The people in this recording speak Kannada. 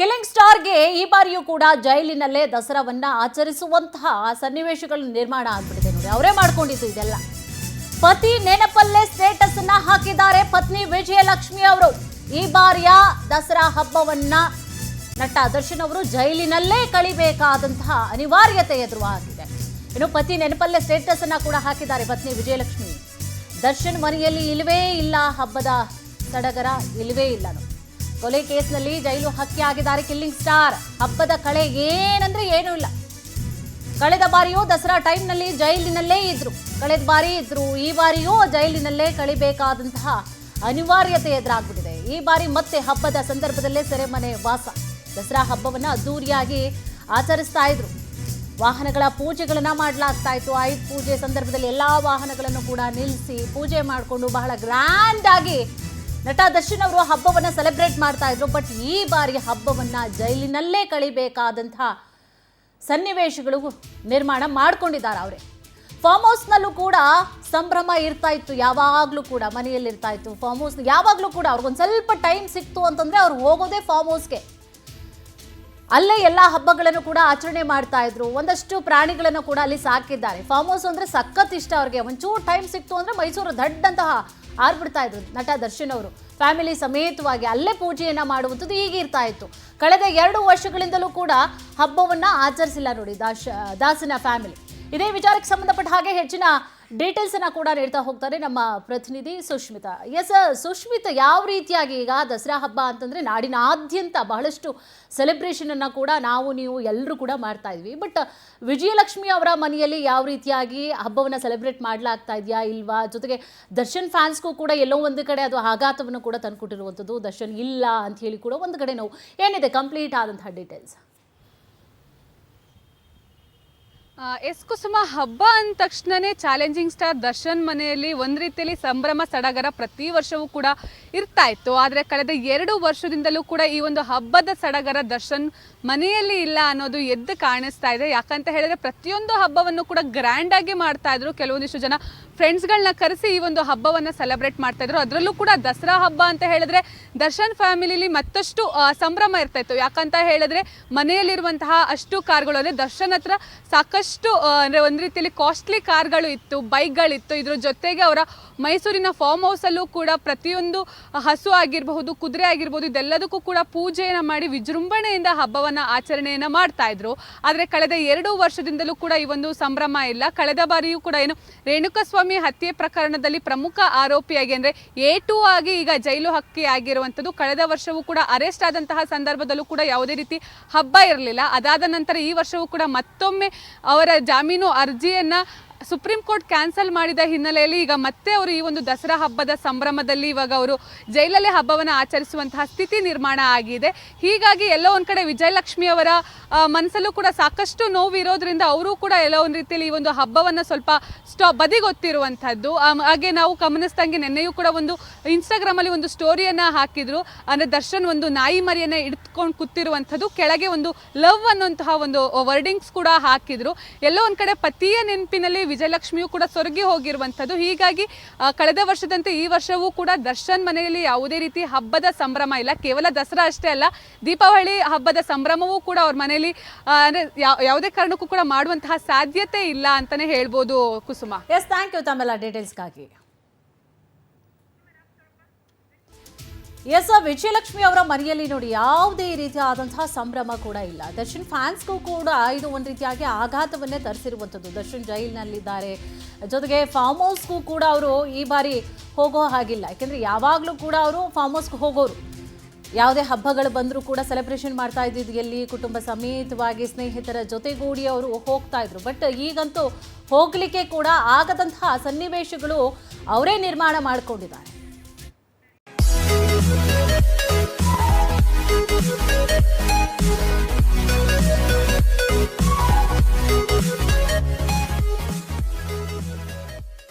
ಕಿಲ್ಲಿಂಗ್ ಸ್ಟಾರ್ಗೆ ಈ ಬಾರಿಯೂ ಕೂಡ ಜೈಲಿನಲ್ಲೇ ದಸರಾವನ್ನ ಆಚರಿಸುವಂತಹ ಸನ್ನಿವೇಶಗಳು ನಿರ್ಮಾಣ ಆಗ್ಬಿಟ್ಟಿದೆ ನೋಡಿ. ಅವರೇ ಮಾಡ್ಕೊಂಡಿದ್ದು ಇದೆಲ್ಲ. ಪತಿ ನೆನಪಲ್ಲೇ ಸ್ಟೇಟಸ್ ಅನ್ನ ಹಾಕಿದ್ದಾರೆ ಪತ್ನಿ ವಿಜಯಲಕ್ಷ್ಮಿ ಅವರು. ಈ ಬಾರಿಯ ದಸರಾ ಹಬ್ಬವನ್ನ ನಟ ದರ್ಶನ್ ಅವರು ಜೈಲಿನಲ್ಲೇ ಕಳಿಬೇಕಾದಂತಹ ಅನಿವಾರ್ಯತೆ ಎದುರಾಗಿದೆ. ಇನ್ನು ಪತಿ ನೆನಪಲ್ಲೇ ಸ್ಟೇಟಸ್ ಅನ್ನ ಕೂಡ ಹಾಕಿದ್ದಾರೆ ಪತ್ನಿ ವಿಜಯಲಕ್ಷ್ಮಿ. ದರ್ಶನ್ ಮನೆಯಲ್ಲಿ ಇಲ್ಲವೇ ಇಲ್ಲ, ಹಬ್ಬದ ಸಡಗರ ಇಲ್ಲವೇ ಇಲ್ಲ. ಕೊಲೆ ಕೇಸ್ನಲ್ಲಿ ಜೈಲು ಹಕ್ಕಿ ಆಗಿದ್ದಾರೆ ಕಿಲ್ಲಿಂಗ್ ಸ್ಟಾರ್. ಹಬ್ಬದ ಕಳೆ ಏನಂದ್ರೆ ಏನೂ ಇಲ್ಲ. ಕಳೆದ ಬಾರಿಯೂ ದಸರಾ ಟೈಮ್ನಲ್ಲಿ ಜೈಲಿನಲ್ಲೇ ಇದ್ರು, ಕಳೆದ ಬಾರಿ ಇದ್ರು, ಈ ಬಾರಿಯೂ ಜೈಲಿನಲ್ಲೇ ಕಳಿಬೇಕಾದಂತಹ ಅನಿವಾರ್ಯತೆ ಎದುರಾಗ್ಬಿಟ್ಟಿದೆ. ಈ ಬಾರಿ ಮತ್ತೆ ಹಬ್ಬದ ಸಂದರ್ಭದಲ್ಲೇ ಸೆರೆಮನೆ ವಾಸ. ದಸರಾ ಹಬ್ಬವನ್ನ ಅದ್ದೂರಿಯಾಗಿ ಆಚರಿಸ್ತಾ ಇದ್ರು. ವಾಹನಗಳ ಪೂಜೆಗಳನ್ನ ಮಾಡಲಾಗ್ತಾ ಇತ್ತು. ಆಯುಧ ಪೂಜೆ ಸಂದರ್ಭದಲ್ಲಿ ಎಲ್ಲಾ ವಾಹನಗಳನ್ನು ಕೂಡ ನಿಲ್ಲಿಸಿ ಪೂಜೆ ಮಾಡಿಕೊಂಡು ಬಹಳ ಗ್ರ್ಯಾಂಡ್ ಆಗಿ ನಟ ದರ್ಶನ್ ಅವರು ಹಬ್ಬವನ್ನ ಸೆಲೆಬ್ರೇಟ್ ಮಾಡ್ತಾ ಇದ್ರು. ಬಟ್ ಈ ಬಾರಿ ಹಬ್ಬವನ್ನ ಜೈಲಿನಲ್ಲೇ ಕಳಿಬೇಕಾದಂತಹ ಸನ್ನಿವೇಶಗಳು ನಿರ್ಮಾಣ ಮಾಡ್ಕೊಂಡಿದ್ದಾರೆ ಅವರೇ. ಫಾರ್ಮ್ ಹೌಸ್ನಲ್ಲೂ ಕೂಡ ಸಂಭ್ರಮ ಇರ್ತಾ ಇತ್ತು, ಯಾವಾಗಲೂ ಕೂಡ ಮನೆಯಲ್ಲಿ ಇರ್ತಾ ಇತ್ತು. ಫಾರ್ಮ್ ಹೌಸ್ ಯಾವಾಗಲೂ ಕೂಡ ಅವ್ರಿಗೊಂದು ಸ್ವಲ್ಪ ಟೈಮ್ ಸಿಕ್ತು ಅಂತಂದ್ರೆ ಅವ್ರು ಹೋಗೋದೇ ಫಾರ್ಮ್ ಹೌಸ್ಗೆ. ಅಲ್ಲೇ ಎಲ್ಲ ಹಬ್ಬಗಳನ್ನು ಕೂಡ ಆಚರಣೆ ಮಾಡ್ತಾ ಇದ್ರು. ಒಂದಷ್ಟು ಪ್ರಾಣಿಗಳನ್ನು ಕೂಡ ಅಲ್ಲಿ ಸಾಕಿದ್ದಾರೆ. ಫಾರ್ಮ್ ಹೌಸ್ ಅಂದ್ರೆ ಸಖತ್ ಇಷ್ಟ ಅವ್ರಿಗೆ. ಒಂಚೂರು ಟೈಮ್ ಸಿಕ್ತು ಅಂದ್ರೆ ಮೈಸೂರು ದಡ್ಡಂತಹ ಆರ್ಬಿಡ್ತಾ ಇದ್ರು ನಟ ದರ್ಶನ್ ಅವರು. ಫ್ಯಾಮಿಲಿ ಸಮೇತವಾಗಿ ಅಲ್ಲೇ ಪೂಜೆಯನ್ನ ಮಾಡುವಂಥದ್ದು ಈಗಿರ್ತಾ ಇತ್ತು. ಕಳೆದ 2 ವರ್ಷಗಳಿಂದಲೂ ಕೂಡ ಹಬ್ಬವನ್ನ ಆಚರಿಸಿಲ್ಲ ನೋಡಿ ದಾಸನ ಫ್ಯಾಮಿಲಿ. ಇದೇ ವಿಚಾರಕ್ಕೆ ಸಂಬಂಧಪಟ್ಟ ಹಾಗೆ ಹೆಚ್ಚಿನ ಡೀಟೇಲ್ಸ್ ಅನ್ನ ಕೂಡ ನೀಡ್ತಾ ಹೋಗ್ತಾರೆ ನಮ್ಮ ಪ್ರತಿನಿಧಿ ಸುಷ್ಮಿತಾ. ಎಸ್ ಸುಷ್ಮಿತಾ, ಯಾವ ರೀತಿಯಾಗಿ ಈಗ ದಸರಾ ಹಬ್ಬ ಅಂತಂದ್ರೆ ನಾಡಿನಾದ್ಯಂತ ಬಹಳಷ್ಟು ಸೆಲೆಬ್ರೇಷನ್ ಅನ್ನ ಕೂಡ ನೀವು ಎಲ್ಲರೂ ಕೂಡ ಮಾಡ್ತಾ ಇದ್ವಿ. ಬಟ್ ವಿಜಯಲಕ್ಷ್ಮಿ ಅವರ ಮನೆಯಲ್ಲಿ ಯಾವ ರೀತಿಯಾಗಿ ಹಬ್ಬವನ್ನ ಸೆಲೆಬ್ರೇಟ್ ಮಾಡ್ಲಾಗ್ತಾ ಇದೆಯಾ ಇಲ್ವಾ? ಜೊತೆಗೆ ದರ್ಶನ್ ಫ್ಯಾನ್ಸ್ಗೂ ಕೂಡ ಎಲ್ಲೋ ಒಂದು ಕಡೆ ಅದು ಆಘಾತವನ್ನು ಕೂಡ ತಂದುಕೊಟ್ಟಿರುವಂಥದ್ದು. ದರ್ಶನ್ ಇಲ್ಲ ಅಂತ ಹೇಳಿ ಕೂಡ ಒಂದು ಕಡೆ ನೋವು. ಏನಿದೆ ಕಂಪ್ಲೀಟ್ ಆದಂತಹ ಡೀಟೇಲ್ಸ್? ಎಸ್ ಕುಸುಮ, ಹಬ್ಬ ಅಂದ ತಕ್ಷಣನೇ ಚಾಲೆಂಜಿಂಗ್ ಸ್ಟಾರ್ ದರ್ಶನ್ ಮನೆಯಲ್ಲಿ ಒಂದು ರೀತಿಯಲ್ಲಿ ಸಂಭ್ರಮ ಸಡಗರ ಪ್ರತಿ ವರ್ಷವೂ ಕೂಡ ಇರ್ತಾ ಇತ್ತು. ಆದರೆ ಕಳೆದ 2 ವರ್ಷದಿಂದಲೂ ಕೂಡ ಈ ಒಂದು ಹಬ್ಬದ ಸಡಗರ ದರ್ಶನ್ ಮನೆಯಲ್ಲಿ ಇಲ್ಲ ಅನ್ನೋದು ಎದ್ದು ಕಾಣಿಸ್ತಾ ಇದೆ. ಯಾಕಂತ ಹೇಳಿದ್ರೆ ಪ್ರತಿಯೊಂದು ಹಬ್ಬವನ್ನು ಕೂಡ ಗ್ರ್ಯಾಂಡ್ ಆಗಿ ಮಾಡ್ತಾ ಇದ್ರು. ಕೆಲವೊಂದಿಷ್ಟು ಜನ ಫ್ರೆಂಡ್ಸ್ಗಳನ್ನ ಕರೆಸಿ ಈ ಒಂದು ಹಬ್ಬವನ್ನು ಸೆಲೆಬ್ರೇಟ್ ಮಾಡ್ತಾ ಇದ್ರು. ಅದರಲ್ಲೂ ಕೂಡ ದಸರಾ ಹಬ್ಬ ಅಂತ ಹೇಳಿದ್ರೆ ದರ್ಶನ್ ಫ್ಯಾಮಿಲಿಲಿ ಮತ್ತಷ್ಟು ಸಂಭ್ರಮ ಇರ್ತಾ ಇತ್ತು. ಯಾಕಂತ ಹೇಳಿದ್ರೆ ಮನೆಯಲ್ಲಿರುವಂತಹ ಅಷ್ಟು ಕಾರ್ಗಳು ಅಂದರೆ ದರ್ಶನ್ ಹತ್ರ ಸಾಕಷ್ಟು ಅಂದರೆ ಒಂದು ರೀತಿಯಲ್ಲಿ ಕಾಸ್ಟ್ಲಿ ಕಾರ್ಗಳು ಇತ್ತು, ಬೈಕ್ಗಳಿತ್ತು. ಇದ್ರ ಜೊತೆಗೆ ಅವರ ಮೈಸೂರಿನ ಫಾರ್ಮ್ ಹೌಸಲ್ಲೂ ಕೂಡ ಪ್ರತಿಯೊಂದು ಹಸು ಆಗಿರಬಹುದು, ಕುದುರೆ ಆಗಿರ್ಬೋದು, ಇದೆಲ್ಲದಕ್ಕೂ ಕೂಡ ಪೂಜೆಯನ್ನು ಮಾಡಿ ವಿಜೃಂಭಣೆಯಿಂದ ಹಬ್ಬವನ್ನು ಆಚರಣೆಯನ್ನು ಮಾಡ್ತಾ ಇದ್ರು. ಆದರೆ ಕಳೆದ 2 ವರ್ಷದಿಂದಲೂ ಕೂಡ ಈ ಒಂದು ಸಂಭ್ರಮ ಇಲ್ಲ. ಕಳೆದ ಬಾರಿಯೂ ಕೂಡ ಏನು ರೇಣುಕಾಸ್ವಾಮಿ ಹತ್ಯೆ ಪ್ರಕರಣದಲ್ಲಿ ಪ್ರಮುಖ ಆರೋಪಿಯಾಗಿ ಅಂದರೆ A2 ಆಗಿ ಈಗ ಜೈಲು ಹಕ್ಕಿ ಆಗಿರುವಂಥದ್ದು. ಕಳೆದ ವರ್ಷವೂ ಕೂಡ ಅರೆಸ್ಟ್ ಆದಂತಹ ಸಂದರ್ಭದಲ್ಲೂ ಕೂಡ ಯಾವುದೇ ರೀತಿ ಹಬ್ಬ ಇರಲಿಲ್ಲ. ಅದಾದ ನಂತರ ಈ ವರ್ಷವೂ ಕೂಡ ಮತ್ತೊಮ್ಮೆ ಅವರ ಜಾಮೀನು ಅರ್ಜಿಯನ್ನು ಸುಪ್ರೀಂ ಕೋರ್ಟ್ ಕ್ಯಾನ್ಸಲ್ ಮಾಡಿದ ಹಿನ್ನೆಲೆಯಲ್ಲಿ ಈಗ ಮತ್ತೆ ಅವರು ಈ ಒಂದು ದಸರಾ ಹಬ್ಬದ ಸಂಭ್ರಮದಲ್ಲಿ ಇವಾಗ ಅವರು ಜೈಲಲ್ಲೇ ಹಬ್ಬವನ್ನು ಆಚರಿಸುವಂತಹ ಸ್ಥಿತಿ ನಿರ್ಮಾಣ ಆಗಿದೆ. ಹೀಗಾಗಿ ಎಲ್ಲೋ ಒಂದು ಕಡೆ ವಿಜಯಲಕ್ಷ್ಮಿ ಅವರ ಮನಸ್ಸಲ್ಲೂ ಕೂಡ ಸಾಕಷ್ಟು ನೋವು ಇರೋದ್ರಿಂದ ಅವರು ಕೂಡ ಎಲ್ಲೋ ಒಂದು ರೀತಿಯಲ್ಲಿ ಈ ಒಂದು ಹಬ್ಬವನ್ನು ಸ್ವಲ್ಪ ಬದಿಗೊತ್ತಿರುವಂಥದ್ದು. ಹಾಗೆ ನಾವು ಗಮನಿಸ್ದಂಗೆ ನಿನ್ನೆಯೂ ಕೂಡ ಒಂದು ಇನ್ಸ್ಟಾಗ್ರಾಮಲ್ಲಿ ಒಂದು ಸ್ಟೋರಿಯನ್ನು ಹಾಕಿದ್ರು. ಅಂದರೆ ದರ್ಶನ್ ಒಂದು ನಾಯಿ ಮರಿಯನ್ನು ಇಟ್ಕೊಂಡು ಕೂತಿರುವಂಥದ್ದು, ಕೆಳಗೆ ಒಂದು ಲವ್ ಅನ್ನುವಂತಹ ಒಂದು ವರ್ಡಿಂಗ್ಸ್ ಕೂಡ ಹಾಕಿದ್ರು. ಎಲ್ಲೋ ಒಂದು ಕಡೆ ಪತಿಯ ನೆನಪಿನಲ್ಲಿ ವಿಜಯಲಕ್ಷ್ಮಿಯೂ ಕೂಡ ಸೊರಗಿ ಹೋಗಿರುವಂಥದ್ದು. ಹೀಗಾಗಿ ಕಳೆದ ವರ್ಷದಂತೆ ಈ ವರ್ಷವೂ ಕೂಡ ದರ್ಶನ್ ಮನೆಯಲ್ಲಿ ಯಾವುದೇ ರೀತಿ ಹಬ್ಬದ ಸಂಭ್ರಮ ಇಲ್ಲ. ಕೇವಲ ದಸರಾ ಅಷ್ಟೇ ಅಲ್ಲ, ದೀಪಾವಳಿ ಹಬ್ಬದ ಸಂಭ್ರಮವೂ ಕೂಡ ಅವ್ರ ಮನೆಯಲ್ಲಿ ಅಂದರೆ ಯಾವುದೇ ಕಾರಣಕ್ಕೂ ಕೂಡ ಮಾಡುವಂತಹ ಸಾಧ್ಯತೆ ಇಲ್ಲ ಅಂತಾನೆ ಹೇಳ್ಬೋದು ಕುಸುಮ. ಎಸ್, ಥ್ಯಾಂಕ್ ಯು ತಮ್ಮೆಲ್ಲ ಡೀಟೇಲ್ಸ್ಗಾಗಿ. ಎಸ್, ವಿಜಯಲಕ್ಷ್ಮಿ ಅವರ ಮನೆಯಲ್ಲಿ ನೋಡಿ ಯಾವುದೇ ರೀತಿಯಾದಂತಹ ಸಂಭ್ರಮ ಕೂಡ ಇಲ್ಲ. ದರ್ಶನ್ ಫ್ಯಾನ್ಸ್ಗೂ ಕೂಡ ಇದು ಒಂದು ರೀತಿಯಾಗಿ ಆಘಾತವನ್ನೇ ತರಿಸಿರುವಂಥದ್ದು. ದರ್ಶನ್ ಜೈಲಿನಲ್ಲಿದ್ದಾರೆ, ಜೊತೆಗೆ ಫಾರ್ಮ್ ಹೌಸ್ಗೂ ಕೂಡ ಅವರು ಈ ಬಾರಿ ಹೋಗೋ ಹಾಗಿಲ್ಲ. ಯಾಕೆಂದರೆ ಯಾವಾಗಲೂ ಕೂಡ ಅವರು ಫಾರ್ಮ್ ಹೌಸ್ಗೆ ಹೋಗೋರು. ಯಾವುದೇ ಹಬ್ಬಗಳು ಬಂದರೂ ಕೂಡ ಸೆಲೆಬ್ರೇಷನ್ ಮಾಡ್ತಾ ಇದ್ದಿದ್ದು ಎಲ್ಲಿ ಕುಟುಂಬ ಸಮೇತವಾಗಿ ಸ್ನೇಹಿತರ ಜೊತೆಗೂಡಿ ಅವರು ಹೋಗ್ತಾ ಇದ್ರು. ಬಟ್ ಈಗಂತೂ ಹೋಗಲಿಕ್ಕೆ ಕೂಡ ಆಗದಂತಹ ಸನ್ನಿವೇಶಗಳು ಅವರೇ ನಿರ್ಮಾಣ ಮಾಡಿಕೊಂಡಿದ್ದಾರೆ.